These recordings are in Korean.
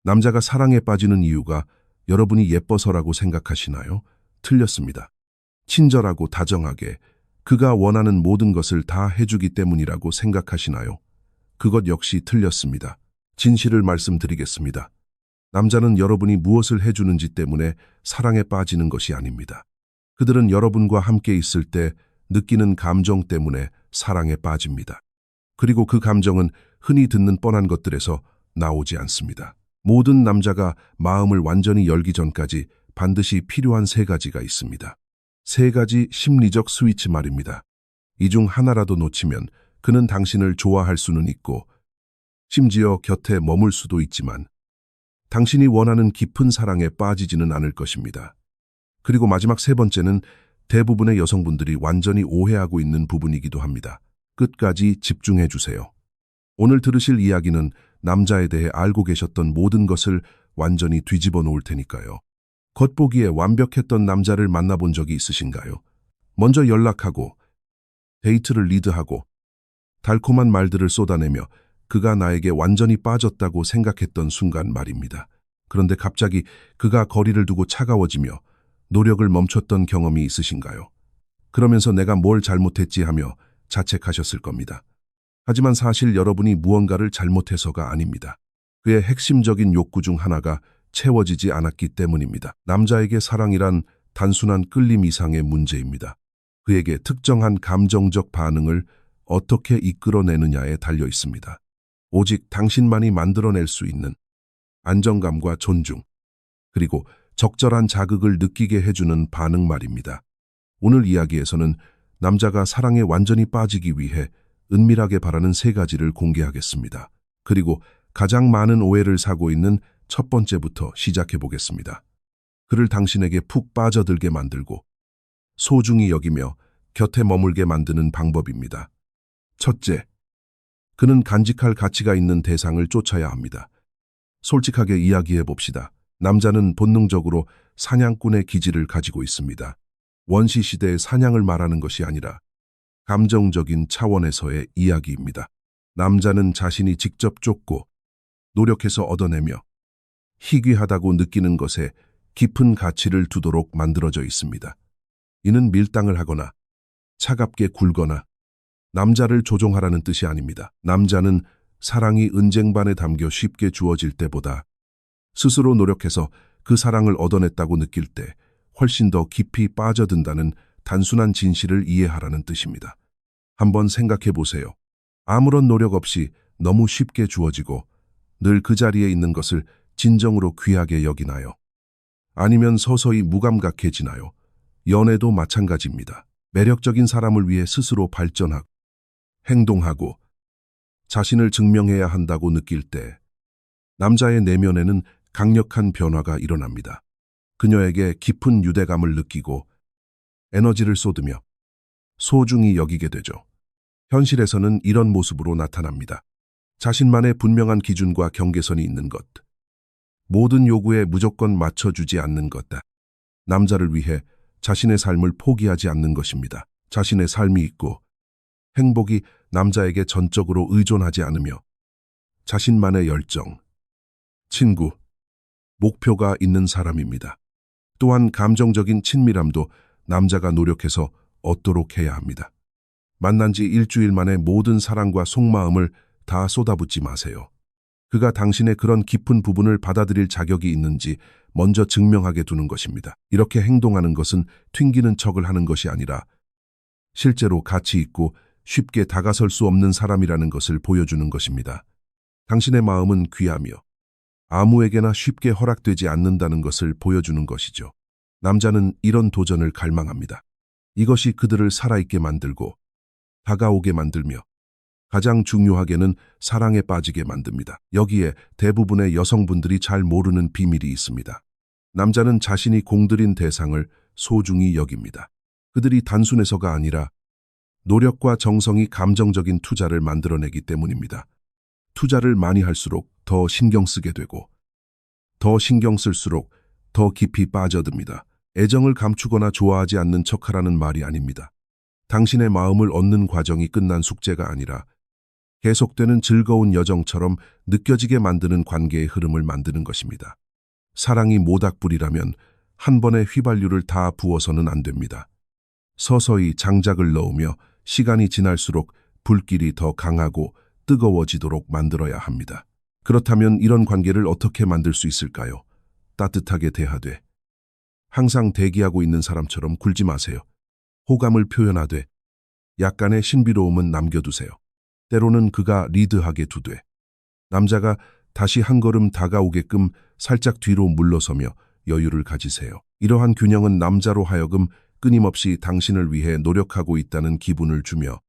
남자가 사랑에 빠지는 이유가 여러분이 예뻐서라고 생각하시나요? 틀렸습니다. 친절하고 다정하게 그가 원하는 모든 것을 다 해주기 때문이라고 생각하시나요? 그것 역시 틀렸습니다. 진실을 말씀드리겠습니다. 남자는 여러분이 무엇을 해주는지 때문에 사랑에 빠지는 것이 아닙니다. 그들은 여러분과 함께 있을 때 느끼는 감정 때문에 사랑에 빠집니다. 그리고 그 감정은 흔히 듣는 뻔한 것들에서 나오지 않습니다. 모든 남자가 마음을 완전히 열기 전까지 반드시 필요한 세 가지가 있습니다. 세 가지 심리적 스위치 말입니다. 이 중 하나라도 놓치면 그는 당신을 좋아할 수는 있고 심지어 곁에 머물 수도 있지만 당신이 원하는 깊은 사랑에 빠지지는 않을 것입니다. 그리고 마지막 세 번째는 대부분의 여성분들이 완전히 오해하고 있는 부분이기도 합니다. 끝까지 집중해 주세요. 오늘 들으실 이야기는 남자에 대해 알고 계셨던 모든 것을 완전히 뒤집어 놓을 테니까요. 겉보기에 완벽했던 남자를 만나본 적이 있으신가요? 먼저 연락하고 데이트를 리드하고 달콤한 말들을 쏟아내며 그가 나에게 완전히 빠졌다고 생각했던 순간 말입니다. 그런데 갑자기 그가 거리를 두고 차가워지며 노력을 멈췄던 경험이 있으신가요? 그러면서 내가 뭘 잘못했지 하며 자책하셨을 겁니다. 하지만 사실 여러분이 무언가를 잘못해서가 아닙니다. 그의 핵심적인 욕구 중 하나가 채워지지 않았기 때문입니다. 남자에게 사랑이란 단순한 끌림 이상의 문제입니다. 그에게 특정한 감정적 반응을 어떻게 이끌어내느냐에 달려 있습니다. 오직 당신만이 만들어낼 수 있는 안정감과 존중, 그리고 적절한 자극을 느끼게 해주는 반응 말입니다. 오늘 이야기에서는 남자가 사랑에 완전히 빠지기 위해 은밀하게 바라는 세 가지를 공개하겠습니다. 그리고 가장 많은 오해를 사고 있는 첫 번째부터 시작해 보겠습니다. 그를 당신에게 푹 빠져들게 만들고 소중히 여기며 곁에 머물게 만드는 방법입니다. 첫째, 그는 간직할 가치가 있는 대상을 쫓아야 합니다. 솔직하게 이야기해 봅시다. 남자는 본능적으로 사냥꾼의 기질을 가지고 있습니다. 원시시대의 사냥을 말하는 것이 아니라 감정적인 차원에서의 이야기입니다. 남자는 자신이 직접 쫓고 노력해서 얻어내며 희귀하다고 느끼는 것에 깊은 가치를 두도록 만들어져 있습니다. 이는 밀당을 하거나 차갑게 굴거나 남자를 조종하라는 뜻이 아닙니다. 남자는 사랑이 은쟁반에 담겨 쉽게 주어질 때보다 스스로 노력해서 그 사랑을 얻어냈다고 느낄 때 훨씬 더 깊이 빠져든다는 단순한 진실을 이해하라는 뜻입니다. 한번 생각해 보세요. 아무런 노력 없이 너무 쉽게 주어지고 늘 그 자리에 있는 것을 진정으로 귀하게 여기나요? 아니면 서서히 무감각해지나요? 연애도 마찬가지입니다. 매력적인 사람을 위해 스스로 발전하고 행동하고 자신을 증명해야 한다고 느낄 때 남자의 내면에는 강력한 변화가 일어납니다. 그녀에게 깊은 유대감을 느끼고 에너지를 쏟으며 소중히 여기게 되죠. 현실에서는 이런 모습으로 나타납니다. 자신만의 분명한 기준과 경계선이 있는 것. 모든 요구에 무조건 맞춰주지 않는 것. 남자를 위해 자신의 삶을 포기하지 않는 것입니다. 자신의 삶이 있고 행복이 남자에게 전적으로 의존하지 않으며 자신만의 열정, 친구, 목표가 있는 사람입니다. 또한 감정적인 친밀함도 남자가 노력해서 얻도록 해야 합니다. 만난 지 일주일 만에 모든 사랑과 속마음을 다 쏟아붓지 마세요. 그가 당신의 그런 깊은 부분을 받아들일 자격이 있는지 먼저 증명하게 두는 것입니다. 이렇게 행동하는 것은 튕기는 척을 하는 것이 아니라 실제로 가치 있고 쉽게 다가설 수 없는 사람이라는 것을 보여주는 것입니다. 당신의 마음은 귀하며 아무에게나 쉽게 허락되지 않는다는 것을 보여주는 것이죠. 남자는 이런 도전을 갈망합니다. 이것이 그들을 살아있게 만들고 다가오게 만들며 가장 중요하게는 사랑에 빠지게 만듭니다. 여기에 대부분의 여성분들이 잘 모르는 비밀이 있습니다. 남자는 자신이 공들인 대상을 소중히 여깁니다. 그들이 단순해서가 아니라 노력과 정성이 감정적인 투자를 만들어내기 때문입니다. 투자를 많이 할수록 더 신경 쓰게 되고 더 신경 쓸수록 더 깊이 빠져듭니다. 애정을 감추거나 좋아하지 않는 척하라는 말이 아닙니다. 당신의 마음을 얻는 과정이 끝난 숙제가 아니라 계속되는 즐거운 여정처럼 느껴지게 만드는 관계의 흐름을 만드는 것입니다. 사랑이 모닥불이라면 한 번에 휘발유를 다 부어서는 안 됩니다. 서서히 장작을 넣으며 시간이 지날수록 불길이 더 강하고 뜨거워지도록 만들어야 합니다. 그렇다면 이런 관계를 어떻게 만들 수 있을까요? 따뜻하게 대하되, 항상 대기하고 있는 사람처럼 굴지 마세요. 호감을 표현하되, 약간의 신비로움은 남겨두세요. 때로는 그가 리드하게 두되, 남자가 다시 한 걸음 다가오게끔 살짝 뒤로 물러서며 여유를 가지세요. 이러한 균형은 남자로 하여금 끊임없이 당신을 위해 노력하고 있다는 기분을 주며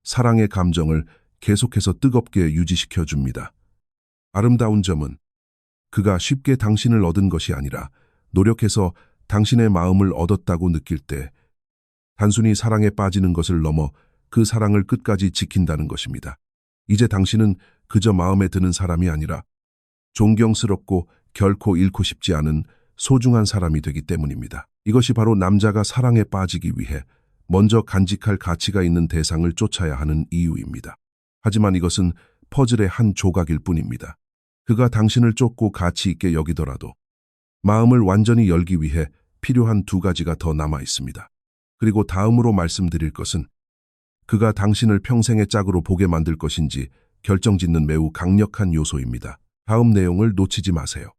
사랑의 감정을 계속해서 뜨겁게 유지시켜 줍니다. 아름다운 점은 그가 쉽게 당신을 얻은 것이 아니라 노력해서 당신의 마음을 얻었다고 느낄 때 단순히 사랑에 빠지는 것을 넘어 그 사랑을 끝까지 지킨다는 것입니다. 이제 당신은 그저 마음에 드는 사람이 아니라 존경스럽고 결코 잃고 싶지 않은 소중한 사람이 되기 때문입니다. 이것이 바로 남자가 사랑에 빠지기 위해 먼저 간직할 가치가 있는 대상을 쫓아야 하는 이유입니다. 하지만 이것은 퍼즐의 한 조각일 뿐입니다. 그가 당신을 쫓고 가치 있게 여기더라도 마음을 완전히 열기 위해 필요한 두 가지가 더 남아 있습니다. 그리고 다음으로 말씀드릴 것은 그가 당신을 평생의 짝으로 보게 만들 것인지 결정짓는 매우 강력한 요소입니다. 다음 내용을 놓치지 마세요.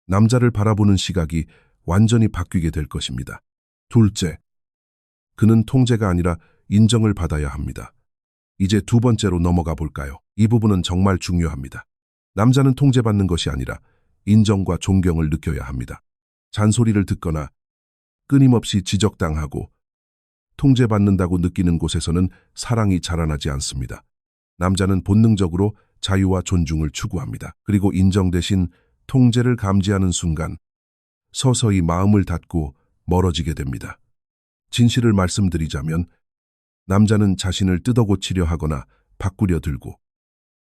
남자를 바라보는 시각이 완전히 바뀌게 될 것입니다. 둘째, 그는 통제가 아니라 인정을 받아야 합니다. 이제 두 번째로 넘어가 볼까요? 이 부분은 정말 중요합니다. 남자는 통제받는 것이 아니라 인정과 존경을 느껴야 합니다. 잔소리를 듣거나 끊임없이 지적당하고 통제받는다고 느끼는 곳에서는 사랑이 자라나지 않습니다. 남자는 본능적으로 자유와 존중을 추구합니다. 그리고 인정 대신 통제를 감지하는 순간 서서히 마음을 닫고 멀어지게 됩니다. 진실을 말씀드리자면 남자는 자신을 뜯어고치려 하거나 바꾸려 들고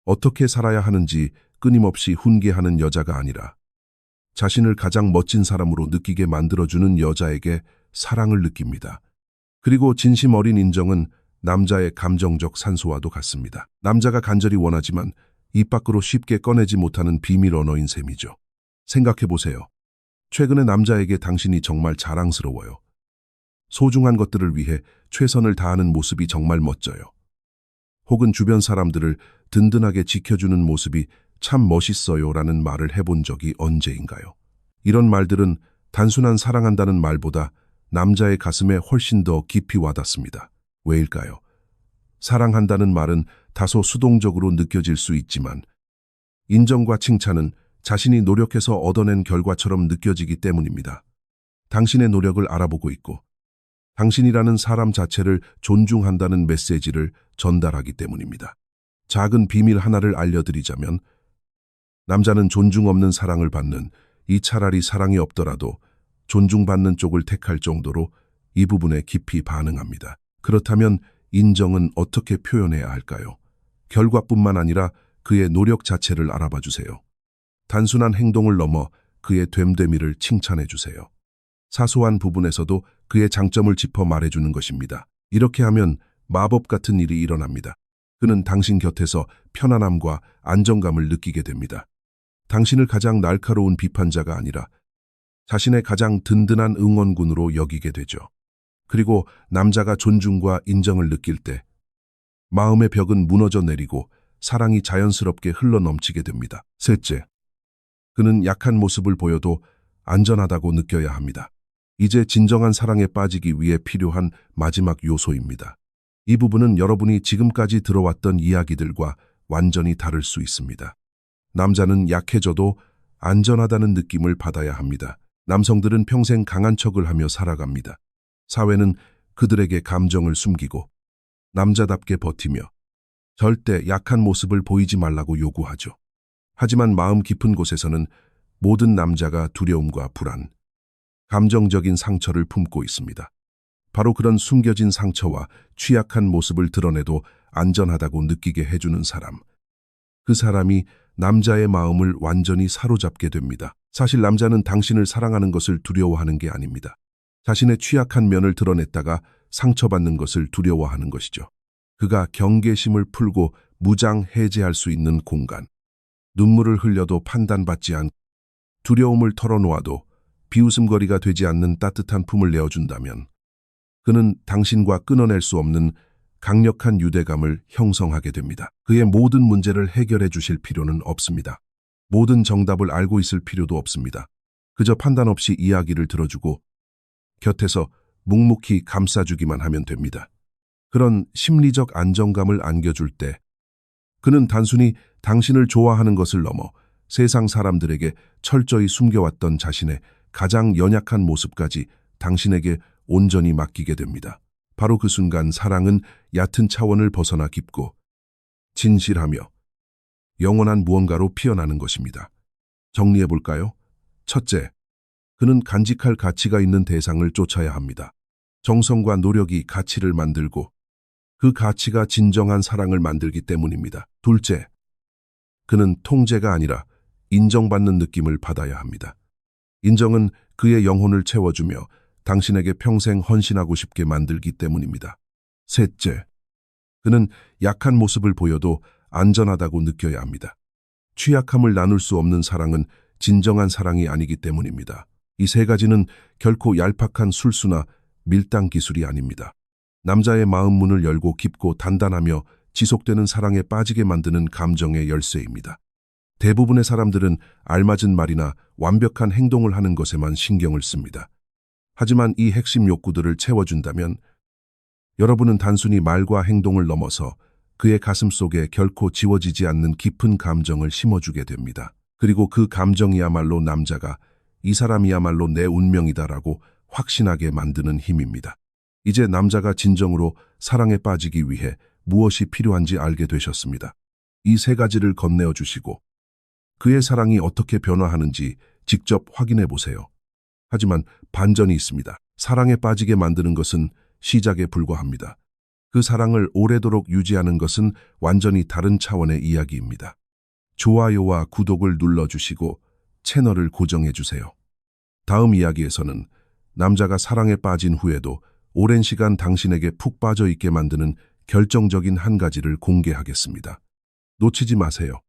어떻게 살아야 하는지 끊임없이 훈계하는 여자가 아니라 자신을 가장 멋진 사람으로 느끼게 만들어주는 여자에게 사랑을 느낍니다. 그리고 진심 어린 인정은 남자의 감정적 산소와도 같습니다. 남자가 간절히 원하지만 입 밖으로 쉽게 꺼내지 못하는 비밀 언어인 셈이죠. 생각해보세요. 최근에 남자에게 당신이 정말 자랑스러워요. 소중한 것들을 위해 최선을 다하는 모습이 정말 멋져요. 혹은 주변 사람들을 든든하게 지켜주는 모습이 참 멋있어요 라는 말을 해본 적이 언제인가요? 이런 말들은 단순한 사랑한다는 말보다 남자의 가슴에 훨씬 더 깊이 와닿습니다. 왜일까요? 사랑한다는 말은 다소 수동적으로 느껴질 수 있지만 인정과 칭찬은 자신이 노력해서 얻어낸 결과처럼 느껴지기 때문입니다. 당신의 노력을 알아보고 있고 당신이라는 사람 자체를 존중한다는 메시지를 전달하기 때문입니다. 작은 비밀 하나를 알려드리자면 남자는 존중 없는 사랑을 받는 이 차라리 사랑이 없더라도 존중받는 쪽을 택할 정도로 이 부분에 깊이 반응합니다. 그렇다면 인정은 어떻게 표현해야 할까요? 결과뿐만 아니라 그의 노력 자체를 알아봐 주세요. 단순한 행동을 넘어 그의 됨됨이를 칭찬해 주세요. 사소한 부분에서도 그의 장점을 짚어 말해주는 것입니다. 이렇게 하면 마법 같은 일이 일어납니다. 그는 당신 곁에서 편안함과 안정감을 느끼게 됩니다. 당신을 가장 날카로운 비판자가 아니라 자신의 가장 든든한 응원군으로 여기게 되죠. 그리고 남자가 존중과 인정을 느낄 때 마음의 벽은 무너져 내리고 사랑이 자연스럽게 흘러넘치게 됩니다. 셋째, 그는 약한 모습을 보여도 안전하다고 느껴야 합니다. 이제 진정한 사랑에 빠지기 위해 필요한 마지막 요소입니다. 이 부분은 여러분이 지금까지 들어왔던 이야기들과 완전히 다를 수 있습니다. 남자는 약해져도 안전하다는 느낌을 받아야 합니다. 남성들은 평생 강한 척을 하며 살아갑니다. 사회는 그들에게 감정을 숨기고 남자답게 버티며 절대 약한 모습을 보이지 말라고 요구하죠. 하지만 마음 깊은 곳에서는 모든 남자가 두려움과 불안, 감정적인 상처를 품고 있습니다. 바로 그런 숨겨진 상처와 취약한 모습을 드러내도 안전하다고 느끼게 해주는 사람. 그 사람이 남자의 마음을 완전히 사로잡게 됩니다. 사실 남자는 당신을 사랑하는 것을 두려워하는 게 아닙니다. 자신의 취약한 면을 드러냈다가 상처받는 것을 두려워하는 것이죠. 그가 경계심을 풀고 무장 해제할 수 있는 공간. 눈물을 흘려도 판단받지 않고 두려움을 털어놓아도 비웃음거리가 되지 않는 따뜻한 품을 내어준다면 그는 당신과 끊어낼 수 없는 강력한 유대감을 형성하게 됩니다. 그의 모든 문제를 해결해 주실 필요는 없습니다. 모든 정답을 알고 있을 필요도 없습니다. 그저 판단 없이 이야기를 들어주고 곁에서 묵묵히 감싸주기만 하면 됩니다. 그런 심리적 안정감을 안겨줄 때 그는 단순히 당신을 좋아하는 것을 넘어 세상 사람들에게 철저히 숨겨왔던 자신의 가장 연약한 모습까지 당신에게 온전히 맡기게 됩니다. 바로 그 순간 사랑은 얕은 차원을 벗어나 깊고 진실하며 영원한 무언가로 피어나는 것입니다. 정리해 볼까요? 첫째, 그는 간직할 가치가 있는 대상을 쫓아야 합니다. 정성과 노력이 가치를 만들고 그 가치가 진정한 사랑을 만들기 때문입니다. 둘째, 그는 통제가 아니라 인정받는 느낌을 받아야 합니다. 인정은 그의 영혼을 채워주며 당신에게 평생 헌신하고 싶게 만들기 때문입니다. 셋째, 그는 약한 모습을 보여도 안전하다고 느껴야 합니다. 취약함을 나눌 수 없는 사랑은 진정한 사랑이 아니기 때문입니다. 이 세 가지는 결코 얄팍한 술수나 밀당 기술이 아닙니다. 남자의 마음 문을 열고 깊고 단단하며 지속되는 사랑에 빠지게 만드는 감정의 열쇠입니다. 대부분의 사람들은 알맞은 말이나 완벽한 행동을 하는 것에만 신경을 씁니다. 하지만 이 핵심 욕구들을 채워준다면 여러분은 단순히 말과 행동을 넘어서 그의 가슴 속에 결코 지워지지 않는 깊은 감정을 심어주게 됩니다. 그리고 그 감정이야말로 남자가 이 사람이야말로 내 운명이다라고 확신하게 만드는 힘입니다. 이제 남자가 진정으로 사랑에 빠지기 위해 무엇이 필요한지 알게 되셨습니다. 이 세 가지를 건네어 주시고 그의 사랑이 어떻게 변화하는지 직접 확인해 보세요. 하지만 반전이 있습니다. 사랑에 빠지게 만드는 것은 시작에 불과합니다. 그 사랑을 오래도록 유지하는 것은 완전히 다른 차원의 이야기입니다. 좋아요와 구독을 눌러주시고 채널을 고정해 주세요. 다음 이야기에서는 남자가 사랑에 빠진 후에도 오랜 시간 당신에게 푹 빠져 있게 만드는 결정적인 한 가지를 공개하겠습니다. 놓치지 마세요.